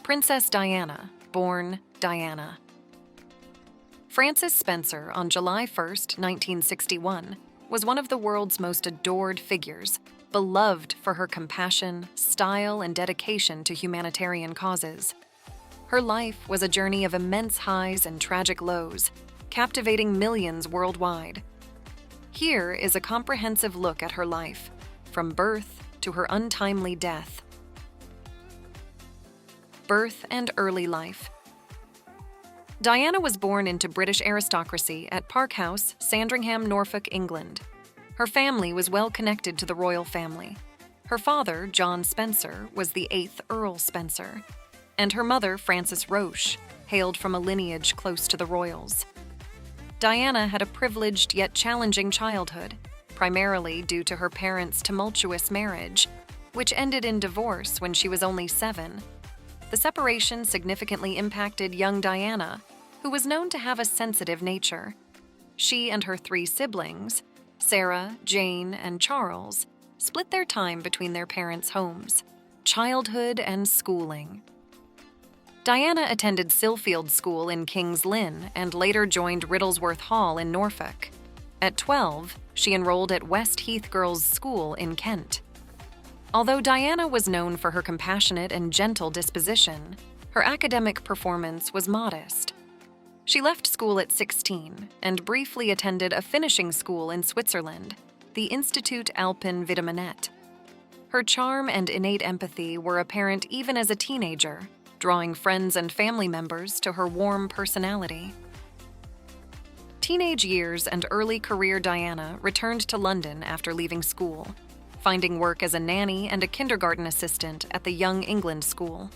Princess Diana, born Diana. Frances Spencer, on July 1, 1961, was one of the world's most adored figures, beloved for her compassion, style, and dedication to humanitarian causes. Her life was a journey of immense highs and tragic lows, captivating millions worldwide. Here is a comprehensive look at her life, from birth to her untimely death. Birth and early life. Diana was born into British aristocracy at Park House, Sandringham, Norfolk, England. Her family was well connected to the royal family. Her father, John Spencer, was the 8th Earl Spencer, and her mother, Frances Roche, hailed from a lineage close to the royals. Diana had a privileged yet challenging childhood, primarily due to her parents' tumultuous marriage, which ended in divorce when she was only 7. The separation significantly impacted young Diana, who was known to have a sensitive nature. She and her 3 siblings, Sarah, Jane, and Charles, split their time between their parents' homes, childhood and schooling. Diana attended Silfield School in King's Lynn and later joined Riddlesworth Hall in Norfolk. At 12, she enrolled at West Heath Girls' School in Kent. Although Diana was known for her compassionate and gentle disposition, her academic performance was modest. She left school at 16 and briefly attended a finishing school in Switzerland, the Institut Alpin Vitaminette. Her charm and innate empathy were apparent even as a teenager, drawing friends and family members to her warm personality. Teenage years and early career Diana returned to London after leaving school, finding work as a nanny and a kindergarten assistant at the Young England School.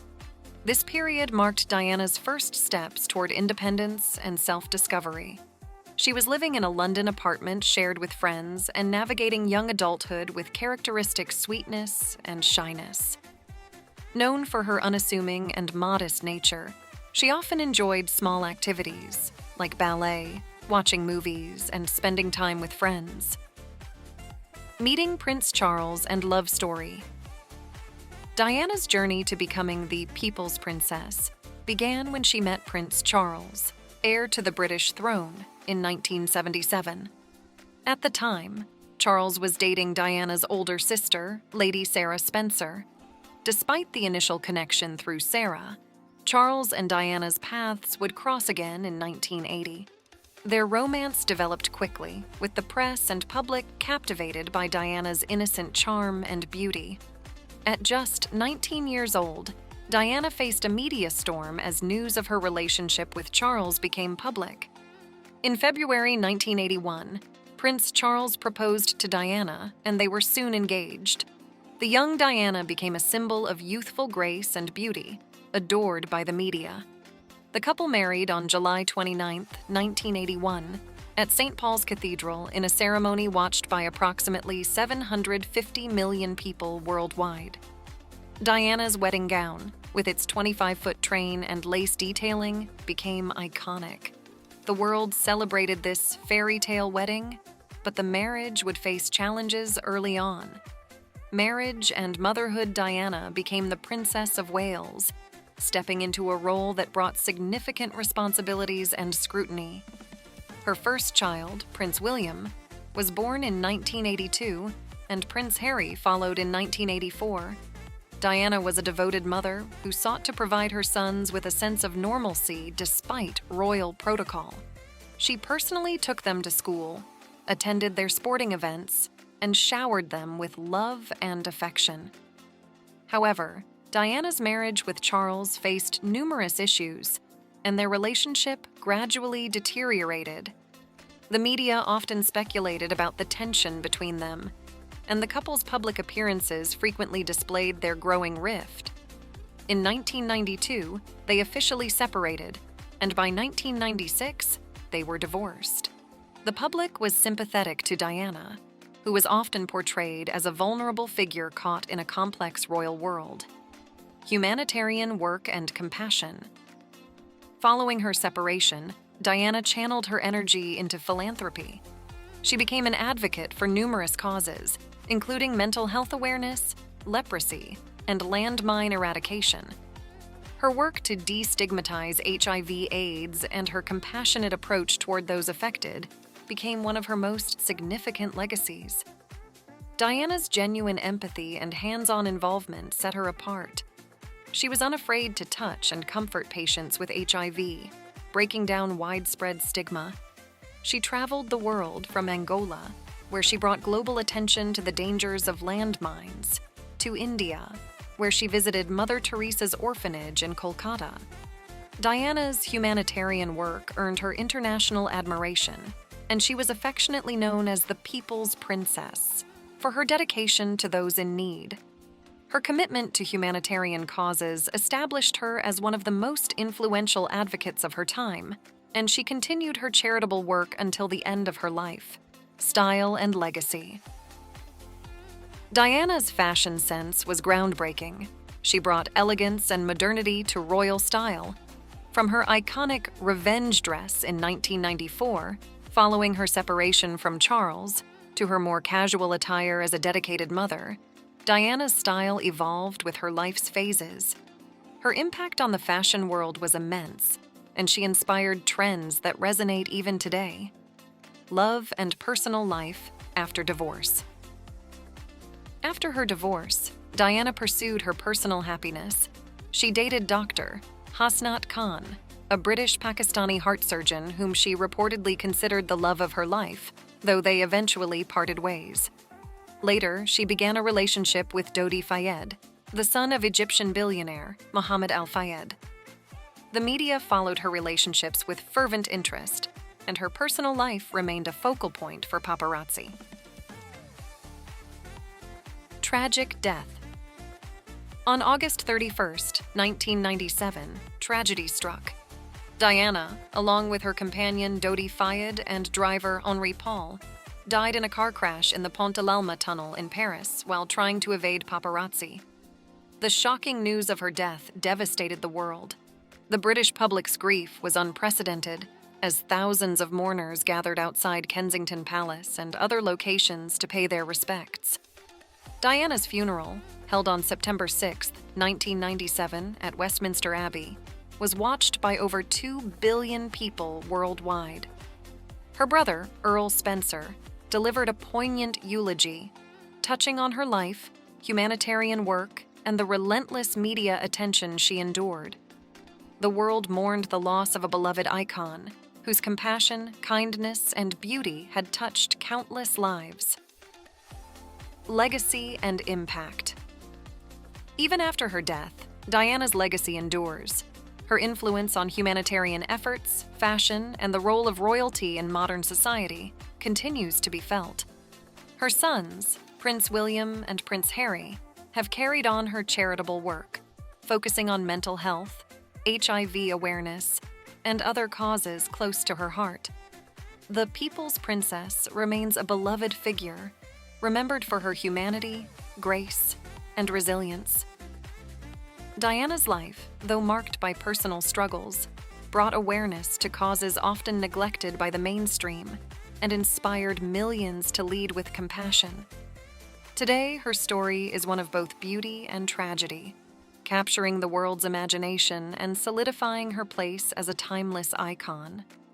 This period marked Diana's first steps toward independence and self-discovery. She was living in a London apartment shared with friends and navigating young adulthood with characteristic sweetness and shyness. Known for her unassuming and modest nature, she often enjoyed small activities like ballet, watching movies, and spending time with friends. Meeting Prince Charles and love story. Diana's journey to becoming the People's Princess began when she met Prince Charles, heir to the British throne, in 1977. At the time, Charles was dating Diana's older sister, Lady Sarah Spencer. Despite the initial connection through Sarah, Charles and Diana's paths would cross again in 1980. Their romance developed quickly, with the press and public captivated by Diana's innocent charm and beauty. At just 19 years old, Diana faced a media storm as news of her relationship with Charles became public. In February 1981, Prince Charles proposed to Diana, and they were soon engaged. The young Diana became a symbol of youthful grace and beauty, adored by the media. The couple married on July 29, 1981, at St. Paul's Cathedral in a ceremony watched by approximately 750 million people worldwide. Diana's wedding gown, with its 25-foot train and lace detailing, became iconic. The world celebrated this fairy tale wedding, but the marriage would face challenges early on. Marriage and motherhood. Diana became the Princess of Wales, stepping into a role that brought significant responsibilities and scrutiny. Her first child, Prince William, was born in 1982, and Prince Harry followed in 1984. Diana was a devoted mother who sought to provide her sons with a sense of normalcy despite royal protocol. She personally took them to school, attended their sporting events, and showered them with love and affection. However, Diana's marriage with Charles faced numerous issues, and their relationship gradually deteriorated. The media often speculated about the tension between them, and the couple's public appearances frequently displayed their growing rift. In 1992, they officially separated, and by 1996, they were divorced. The public was sympathetic to Diana, who was often portrayed as a vulnerable figure caught in a complex royal world. Humanitarian work and compassion. Following her separation, Diana channeled her energy into philanthropy. She became an advocate for numerous causes, including mental health awareness, leprosy, and landmine eradication. Her work to destigmatize HIV/AIDS and her compassionate approach toward those affected became one of her most significant legacies. Diana's genuine empathy and hands-on involvement set her apart. She was unafraid to touch and comfort patients with HIV, breaking down widespread stigma. She traveled the world from Angola, where she brought global attention to the dangers of landmines, to India, where she visited Mother Teresa's orphanage in Kolkata. Diana's humanitarian work earned her international admiration, and she was affectionately known as the People's Princess for her dedication to those in need. Her commitment to humanitarian causes established her as one of the most influential advocates of her time, and she continued her charitable work until the end of her life. Style and legacy. Diana's fashion sense was groundbreaking. She brought elegance and modernity to royal style. From her iconic revenge dress in 1994, following her separation from Charles, to her more casual attire as a dedicated mother, Diana's style evolved with her life's phases. Her impact on the fashion world was immense, and she inspired trends that resonate even today. Love and personal life after divorce. After her divorce, Diana pursued her personal happiness. She dated Dr. Hasnat Khan, a British-Pakistani heart surgeon whom she reportedly considered the love of her life, though they eventually parted ways. Later, she began a relationship with Dodi Fayed, the son of Egyptian billionaire Mohammed Al Fayed. The media followed her relationships with fervent interest, and her personal life remained a focal point for paparazzi. Tragic death. On August 31, 1997, tragedy struck. Diana, along with her companion Dodi Fayed and driver Henri Paul, died in a car crash in the Pont de l'Alma tunnel in Paris while trying to evade paparazzi. The shocking news of her death devastated the world. The British public's grief was unprecedented, as thousands of mourners gathered outside Kensington Palace and other locations to pay their respects. Diana's funeral, held on September 6, 1997, at Westminster Abbey, was watched by over 2 billion people worldwide. Her brother, Earl Spencer, delivered a poignant eulogy, touching on her life, humanitarian work, and the relentless media attention she endured. The world mourned the loss of a beloved icon, whose compassion, kindness, and beauty had touched countless lives. Legacy and impact. Even after her death, Diana's legacy endures. Her influence on humanitarian efforts, fashion, and the role of royalty in modern society continues to be felt. Her sons, Prince William and Prince Harry, have carried on her charitable work, focusing on mental health, HIV awareness, and other causes close to her heart. The People's Princess remains a beloved figure, remembered for her humanity, grace, and resilience. Diana's life, though marked by personal struggles, brought awareness to causes often neglected by the mainstream and inspired millions to lead with compassion. Today, her story is one of both beauty and tragedy, capturing the world's imagination and solidifying her place as a timeless icon.